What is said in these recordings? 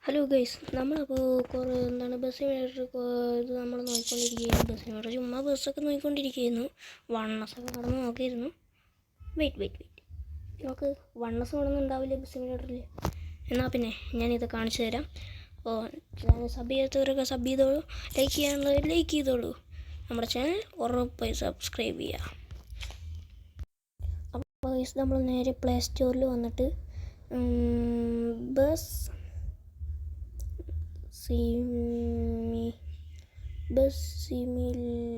Hello guys, നമ്മളപ്പോൾ bus simulator ഇത് നമ്മൾ നോക്കിക്കൊണ്ടിരിക്കുകയായിരുന്നു. ബസ് സിമുലേറ്റർ ചുമ്മാ ബസ്സൊക്കെ നോക്കിക്കൊണ്ടിരിക്കുകയായിരുന്നു. വണ്ണസൊക്കെ കടന്ന് നോക്കിയിരുന്നു. വെയിറ്റ് നമുക്ക് വണ്ണസ് കാണുന്നുണ്ടാവില്ലേ ബസ് സിമുലേറ്ററിൽ? എന്നാൽ പിന്നെ ഞാനിത് കാണിച്ചു തരാം. അപ്പോൾ ചാനൽ സബ് ചെയ്യാത്തവരൊക്കെ സബ് ചെയ്തോളൂ, ലൈക്ക് ചെയ്യാനുള്ളവർ ലൈക്ക് ചെയ്തോളൂ. നമ്മുടെ ചാനൽ ഉറപ്പായി സബ്സ്ക്രൈബ് ചെയ്യുക. അപ്പോൾ ഗൈസ്, നമ്മൾ നേരെ പ്ലേ സ്റ്റോറിൽ വന്നിട്ട് ബസ് സിമുലേറ്റർ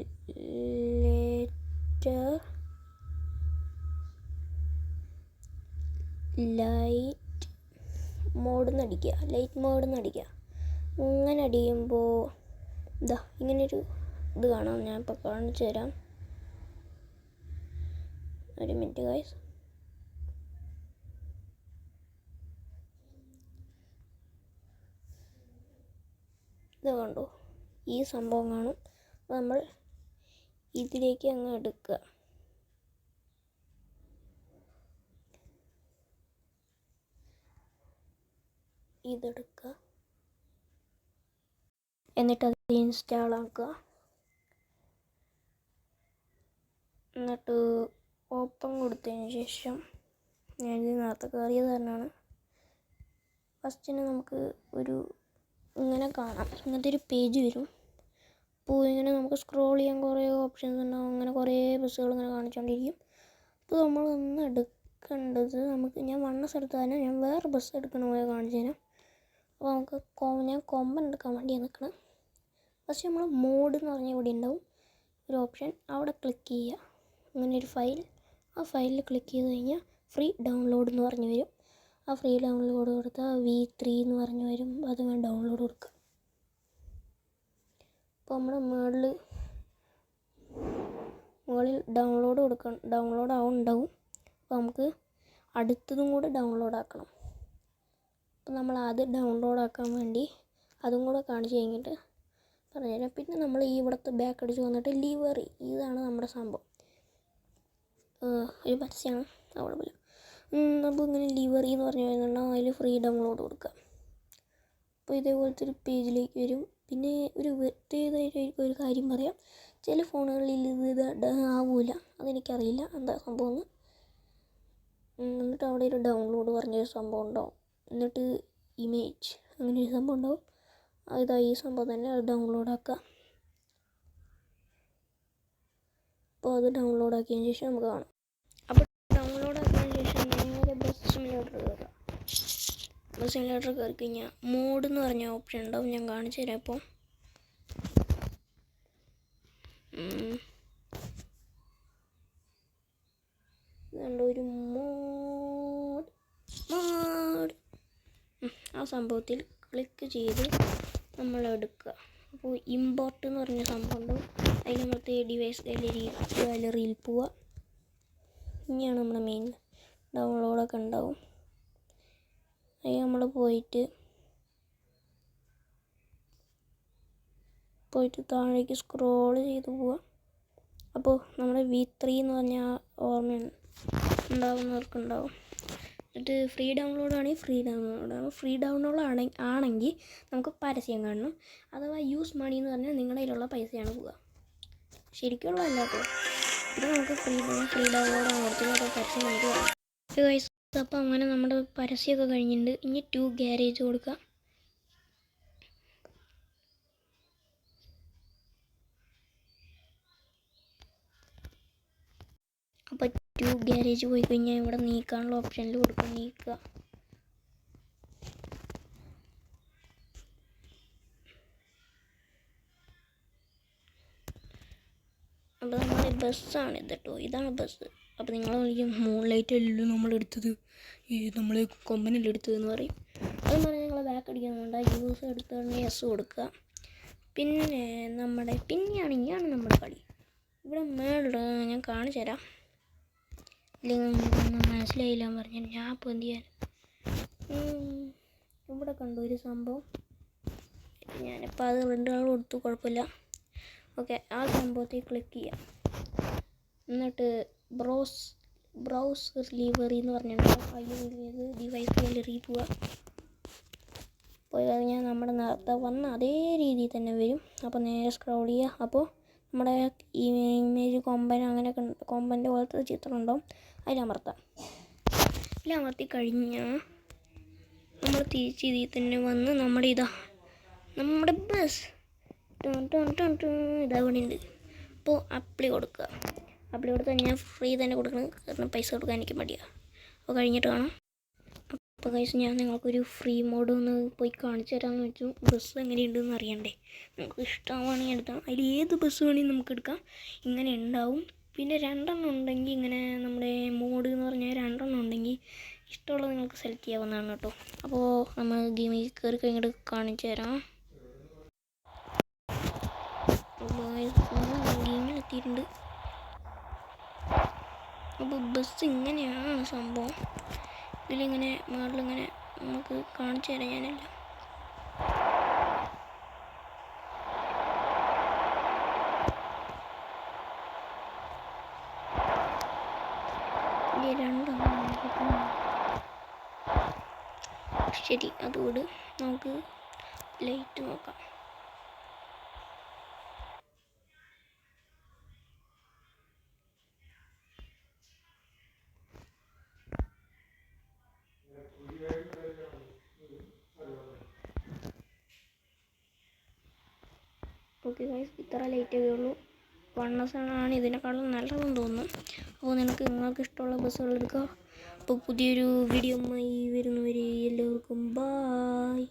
ലൈറ്റ് മോഡ് അടിക്കുക. അങ്ങനെ അടിക്കുമ്പോൾ ഇങ്ങനൊരു ഇത് കാണാം. ഞാൻ ഇപ്പോൾ കാണിച്ചു തരാം. ഒരു മിനിറ്റ് ഗൈസ്. ഇത് കണ്ടോ, ഈ സംഭവം കാണും. നമ്മൾ ഇതിലേക്ക് അങ്ങ് എടുക്കുക. ഇതെടുക്കുക, എന്നിട്ട് അത് ഇൻസ്റ്റാൾ ആക്കുക. എന്നിട്ട് ഓപ്പൺ കൊടുത്തതിന് ശേഷം, ഞാൻ ഇതിനകത്ത് കയറിയത് തന്നെയാണ്. ഫസ്റ്റിന് നമുക്ക് ഇങ്ങനെ കാണാം, ഇങ്ങനത്തെ ഒരു പേജ് വരും. അപ്പോൾ ഇങ്ങനെ നമുക്ക് സ്ക്രോൾ ചെയ്യാൻ കുറേ ഓപ്ഷൻസ് ഉണ്ടാവും. അങ്ങനെ കുറേ ബസ്സുകൾ ഇങ്ങനെ കാണിച്ചുകൊണ്ടിരിക്കും. അപ്പോൾ നമ്മളൊന്ന് എടുക്കേണ്ടത്, ഞാൻ വന്ന സ്ഥലത്ത് തന്നെ ഞാൻ വേറെ ബസ് എടുക്കണ പോലെ കാണിച്ചു തരാം. അപ്പോൾ ഞാൻ കൊമ്പൻ എടുക്കാൻ വേണ്ടിയാണ് നിൽക്കണം. ഫസ്റ്റ് നമ്മൾ മോഡ് എന്ന് പറഞ്ഞാൽ ഇവിടെ ഉണ്ടാവും ഒരു ഓപ്ഷൻ. അവിടെ ക്ലിക്ക് ചെയ്യുക. അങ്ങനെ ഒരു ആ ഫയലിൽ ക്ലിക്ക് ചെയ്ത് കഴിഞ്ഞാൽ ഫ്രീ ഡൗൺലോഡ് എന്ന് പറഞ്ഞ് വരും. ആ ഫ്രീ ഡൗൺലോഡ് കൊടുത്താൽ V3 എന്ന് പറഞ്ഞു വരും. അത് ഞാൻ ഡൗൺലോഡ് കൊടുക്കുക. അപ്പോൾ നമ്മുടെ മുകളിൽ ഡൗൺലോഡ് ആവുന്നുണ്ടാവും. അപ്പോൾ നമുക്ക് അടുത്തതും കൂടെ ഡൗൺലോഡ് ആക്കണം. അപ്പോൾ നമ്മൾ അത് ഡൗൺലോഡ് ആക്കാൻ വേണ്ടി അതും കൂടെ കാണിച്ച് കഴിഞ്ഞിട്ട് പറഞ്ഞുതരാം. പിന്നെ നമ്മൾ ഇവിടുത്തെ ബാക്ക് അടിച്ച് വന്നിട്ട് ലിവറി, ഇതാണ് നമ്മുടെ സംഭവം. ഒരു പരസ്യമാണ് അവിടെ പോലെ. അപ്പോൾ ഇങ്ങനെ ലിവറി എന്ന് പറഞ്ഞു കഴിഞ്ഞാൽ അതിൽ ഫ്രീ ഡൗൺലോഡ് കൊടുക്കുക. അപ്പോൾ ഇതേപോലത്തെ ഒരു പേജിലേക്ക് വരും. പിന്നെ ഒരു കാര്യം പറയാം, ചില ഫോണുകളിൽ ഇത് ആവില്ല. അതെനിക്കറിയില്ല എന്താ സംഭവം. എന്നിട്ട് അവിടെ ഒരു ഡൗൺലോഡ് പറഞ്ഞൊരു സംഭവം ഉണ്ടാവും. എന്നിട്ട് ഇമേജ് അങ്ങനെ ഒരു സംഭവം ഉണ്ടാവും. ഈ സംഭവം തന്നെ അത് ഡൗൺലോഡ് ആക്കുക. അപ്പോൾ അത് ഡൗൺലോഡ് ആക്കിയതിന് ശേഷം നമുക്ക് കാണാം. അപ്പോൾ ഡൗൺലോഡ് ആക്കിയതിന് ശേഷം നേരെ ബസ് സിമുലേറ്റർ കയറി കഴിഞ്ഞാൽ മോഡ് എന്ന് പറഞ്ഞ ഓപ്ഷൻ ഉണ്ടാവും. ഞാൻ കാണിച്ചു തരാം. ഇപ്പോൾ ഒരു മോഡ് ആ സംഭവത്തിൽ ക്ലിക്ക് ചെയ്ത് നമ്മൾ എടുക്കുക. അപ്പോൾ ഇമ്പോർട്ട് എന്ന് പറഞ്ഞ സംഭവം ഉണ്ടാവും. അതിൽ നമ്മളത്തെ ഡിവൈസ് ഗാലറിയിൽ പോവുക. ഇനിയാണ് നമ്മുടെ മെയിൻ ഡൗൺലോഡൊക്കെ ഉണ്ടാവും. അതിൽ നമ്മൾ പോയിട്ട് താഴേക്ക് സ്ക്രോൾ ചെയ്ത് പോവുക. അപ്പോൾ നമ്മുടെ V3 എന്ന് പറഞ്ഞാൽ ഓർമ്മ ഉണ്ടാവുന്നവർക്കുണ്ടാവും. എന്നിട്ട് ഫ്രീ ഡൗൺലോഡ് ആണെങ്കിൽ നമുക്ക് പരസ്യം കാണണം. അഥവാ യൂസ് മണി എന്ന് പറഞ്ഞാൽ നിങ്ങളുടെ കയ്യിലുള്ള പൈസയാണ് പോവുക, ശരിക്കുള്ള അല്ലാത്തത്. ഇത് നമുക്ക് ഫ്രീ ഡൗൺലോഡ് ആകുമ്പോഴത്തേക്കും പരസ്യം കഴിക്കുക. അപ്പോൾ അങ്ങനെ നമ്മുടെ പരസ്യമൊക്കെ കഴിഞ്ഞിട്ടുണ്ട്. ഇനി 2 ഗ്യാരേജ് കൊടുക്കുക. അപ്പോൾ 2 ഗ്യാരേജ് പോയി കഴിഞ്ഞാൽ ഇവിടെ നീക്കാനുള്ള ഓപ്ഷനിൽ കൊടുക്കുക, നീക്കുക. അപ്പോൾ നമ്മുടെ ബസ്സാണിത് കേട്ടോ, ഇതാണ് ബസ്. അപ്പോൾ നിങ്ങൾ മൂൺ ലൈറ്റ് അല്ലല്ലോ നമ്മളെടുത്തത്, നമ്മൾ കൊമ്പനല്ലേ എടുത്തതെന്ന് പറയും. അതെന്ന് പറഞ്ഞാൽ ഞങ്ങൾ ബാക്ക് അടിക്കുന്നുണ്ട്. യൂസ് എടുത്ത് യെസ് കൊടുക്കുക. പിന്നെയാണ് നമ്മുടെ കളി. ഇവിടെ മേളിൽ ഞാൻ കാണിച്ചു തരാം, ഇല്ലെങ്കിൽ മനസ്സിലായില്ല എന്ന് പറഞ്ഞാൽ ഞാൻ ഇപ്പോൾ എന്ത് ചെയ്യാൻ. ഇവിടെ കണ്ടു ഒരു സംഭവം. ഞാനിപ്പോൾ അത് 2 ആൾ കൊടുത്തു, കുഴപ്പമില്ല. ഓക്കെ, ആ സംഭവത്തിൽ ക്ലിക്ക് ചെയ്യാം. എന്നിട്ട് ബ്രൗസ് ലിവറി എന്ന് പറഞ്ഞിട്ടുണ്ടാവും. അതിൽ ഡിവൈസ് ഗാലറി പോവുക. പോയി കഴിഞ്ഞാൽ നമ്മുടെ നേരത്തെ വന്ന അതേ രീതിയിൽ തന്നെ വരും. അപ്പോൾ നേരെ സ്ക്രോൾ ചെയ്യുക. അപ്പോൾ നമ്മുടെ ഈ ഇമേജ് കൊമ്പൻ അങ്ങനെയൊക്കെ കൊമ്പൻ്റെ പോലത്തെ ചിത്രം ഉണ്ടാവും, അതിലമർത്താം. അതിലമർത്തി കഴിഞ്ഞാൽ നമ്മൾ തിരിച്ച് ഇതിൽ തന്നെ വന്ന് നമ്മുടെ ബസ് ഇതവിടെ ഉണ്ട്. അപ്പോൾ അപ്ലൈ കൊടുക്കുക. അപ്ലൈ കൊടുത്താൽ ഞാൻ ഫ്രീ തന്നെ കൊടുക്കണം, കാരണം പൈസ കൊടുക്കാൻ എനിക്ക് മടിയാണ്. അപ്പോൾ കഴിഞ്ഞിട്ട് കാണാം. അപ്പോൾ കഴിച്ച് ഞാൻ നിങ്ങൾക്കൊരു ഫ്രീ മോഡ് ഒന്ന് പോയി കാണിച്ചു തരാമെന്ന് വെച്ചു. ബസ് എങ്ങനെയുണ്ടെന്ന് അറിയണ്ടേ? നിങ്ങൾക്ക് ഇഷ്ടമാണെങ്കിൽ എടുക്കാം. അതിൽ ഏത് ബസ് വേണമെങ്കിൽ നമുക്ക് എടുക്കാം. ഇങ്ങനെ ഉണ്ടാവും. പിന്നെ 2 ഉണ്ടെങ്കിൽ ഇങ്ങനെ നമ്മുടെ മോഡ് എന്ന് പറഞ്ഞാൽ 2 ഉണ്ടെങ്കിൽ ഇഷ്ടമുള്ളത് നിങ്ങൾക്ക് സെലക്ട് ചെയ്യാവുന്നതാണ് കേട്ടോ. അപ്പോൾ നമ്മൾ ഗെയിമിൽ കയറി കഴിഞ്ഞിട്ട് കാണിച്ചു തരാം. ഗെയിമിൽ എത്തിയിട്ടുണ്ട്. അപ്പോൾ ബസ് ഇങ്ങനെയാണ് സംഭവം. ഇതിലിങ്ങനെ മുകളിലിങ്ങനെ നമുക്ക് കാണിച്ചു തരാം ഞാനല്ല. ശരി, അതുകൊണ്ട് നമുക്ക് ലൈറ്റ് നോക്കാം. ഓക്കെ ഗൈസ്, ഇത്ര ലൈറ്റേ ഉള്ളൂ. 1S ആണ് ഇതിനേക്കാളും നല്ലതെന്ന് തോന്നുന്നു. അപ്പോൾ നിങ്ങൾക്ക് ഇഷ്ടമുള്ള ബസ്സുകൾ എടുക്കുക. അപ്പോൾ പുതിയൊരു വീഡിയോയുമായി വരുന്നവരെ എല്ലാവർക്കും ബായ്.